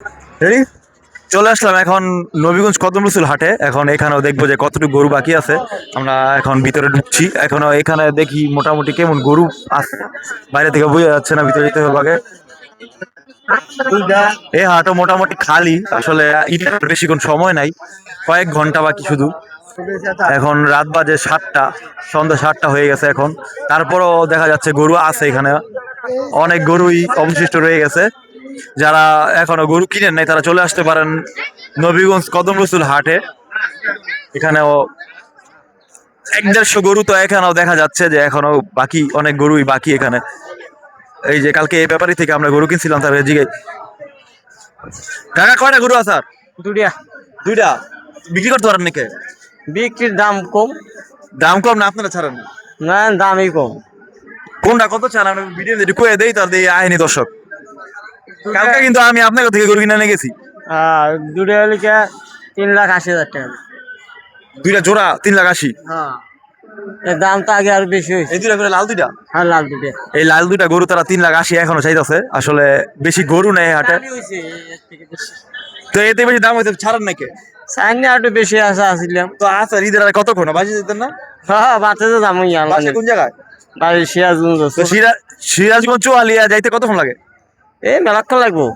Ready, চলে আসলাম এখন নবীগঞ্জ কদম রসুল হাটে। এখন এখানেও দেখবো যে কতটুকু গরু বাকি আছে। আমরা এখন ভিতরে ঢুকছি, এখনো এখানে দেখি মোটামুটি কেমন গরু আছে, বাইরে থেকে বোঝা যাচ্ছে না, ভিতরে যেতে হবে আগে। এই হাটও মোটামুটি খালি আসলে, ঈদের বেশিক্ষণ সময় নাই, কয়েক ঘন্টা বাকি শুধু। এখন রাত বাজে 7টা, সন্ধ্যা 7টা হয়ে গেছে এখন, তারপরও দেখা যাচ্ছে গরু আছে এখানে, অনেক গরুই অবশিষ্ট রয়ে গেছে। যারা এখনো গরু কিনেন নাই তারা চলে আসতে পারেন নবীগঞ্জ কদম রসুল হাটে। এখানেও 1-150 গরু তো এখানেও দেখা যাচ্ছে যে এখনো বাকি, অনেক গরুই বাকি এখানে। এই যে কালকে এই ব্যাপারী থেকে আমরা গরু কিনছিলাম, তার জিগে কাকা কয়টা গরু আছে আর? দুটিয়া। দুইটা। বিক্রি করতে পারেন নাকি? বিক্রির দাম কম। দাম কম না আপনারা ছাড়েন? না, দামই কম। কোনটা কত চান আমরা ভিডিও দিয়ে কয়ে দেই, তার দিয়ে আইনি দর্শক। কালকে কিন্তু আমি আপনার থেকে গরু কিনে নিয়ে গেছি। দুটো হলিকে 3,80,000 টাকা। দুইটা জোড়া 3,80,000। হ্যাঁ, এর দাম তো আগে আরো বেশি হয়েছে। এই দুইটা করে লাল দুইটা। হ্যাঁ, লাল দুটো। এই লাল দুইটা গরু তারা 3,80,000 এখনো চাইতেছে। আসলে বেশি গরু নেই হাটে, তো এতে বেশি দাম হইতে ছাড়েন নাকি? সাইনে একটু বেশি আসা আসছিলাম। তো আচ্ছা, ঈদের আর কতক্ষণ বাসে যেতেন না? হ্যাঁ, বাচ্চা তো দামই বাসা কোন জায়গায়? বাড়ি সিরাজগঞ্জ। তো সিরাজগঞ্জ চুয়ালিয়া যাইতে কতক্ষণ লাগে? এই মেলাক্ষণ লাগবো।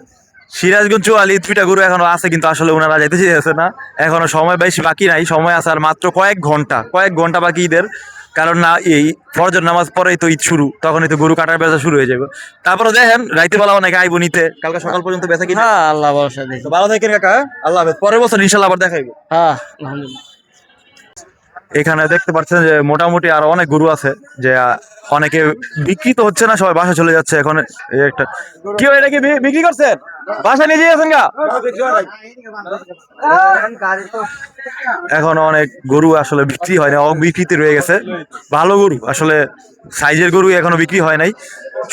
সিরাজগঞ্জ চুয়ালি দুইটা গরু এখনো আছে, কিন্তু আসলে ওনারা যাইতে চাইছে না। এখনো সময় বেশি বাকি নাই, সময় আছে আর মাত্র কয়েক ঘন্টা বাকি ঈদের। কারণ না, এই ফজর নামাজ পরেই তো ঈদ শুরু, তখনই তো গরু কাটার বেচা শুরু হয়ে যাবে। তারপরে দেখেন রাইতে বেলা অনেকে আইবো নিতে, কালকে সকাল পর্যন্ত বেচা কিনা। হ্যাঁ, আল্লাহ ভরসা দেখি। তো ভালো থাকেন কাকা, হ্যাঁ? আল্লাহ হাফেজ, পরের বছর ইনশাল্লাহ আবার দেখাইবো। হ্যাঁ, আলহামদুলিল্লাহ। এখানে দেখতে পাচ্ছেন যে মোটামুটি আরো অনেক গরু আছে, যে অনেকে বিক্রি তো হচ্ছে না, সবাই বাসা চলে যাচ্ছে এখন। এই একটা কি হয়, এটা কি বিক্রি করছেন? বাসা নিয়ে যেয়েছেন গা? এখন অনেক গরু আসলে বিক্রি হয় না, অবিক্রিতে রয়ে গেছে। ভালো গরু আসলে, সাইজের গরু এখনো বিক্রি হয় নাই।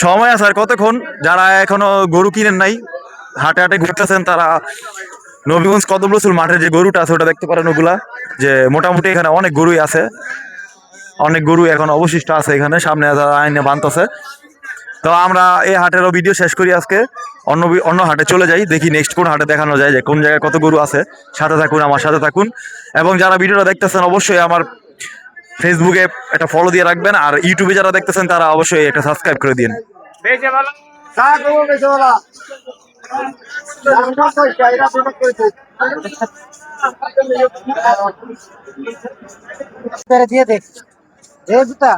সময় আছে আর কতক্ষণ। যারা এখনো গরু কিনেন নাই, হাটে হাটে ঘুরতেছেন, তারা নবীগঞ্জ কদম রসুল মাঠের যে গরুটা আছে ওটা দেখতে পারেন। ওগুলা যে মোটামুটি এখানে অনেক গরুই আছে, অনেক গরু এখন অবশিষ্ট আছে এখানে, সামনে যারা আইনে বানতেছে। তো আমরা এই হাটেরও ভিডিও শেষ করি আজকে, অন্য হাটে চলে যাই, দেখি নেক্সট কোন হাটে দেখানো যায় যে কোন জায়গায় কত গরু আছে। সাথে থাকুন, আমার সাথে থাকুন। এবং যারা ভিডিওটা দেখতেছেন অবশ্যই আমার ফেসবুকে একটা ফলো দিয়ে রাখবেন, আর ইউটিউবে যারা দেখতেছেন তারা অবশ্যই একটা সাবস্ক্রাইব করে দিন। দিয়ে দেখ এই দুটা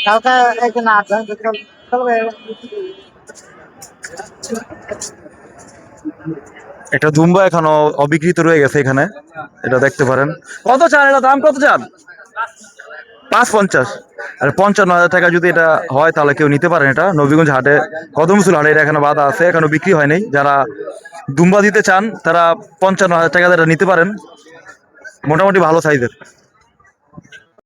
কালকে একদিন এটা দুম্বা এখনো অবিকৃত রয়ে গেছে এখানে, এটা দেখতে পারেন। কত চান এটা, দাম কত চান? 550। আর 55,000 টাকা যদি এটা হয় তাহলে কেউ নিতে পারেন। এটা নবীগঞ্জ হাটে, কদমসুল হাটে এটা এখানে বাধা আছে, এখনো বিক্রি হয় নাই। যারা দুম্বা দিতে চান তারা 55,000 টাকা এটা নিতে পারেন, মোটামুটি ভালো সাইজের।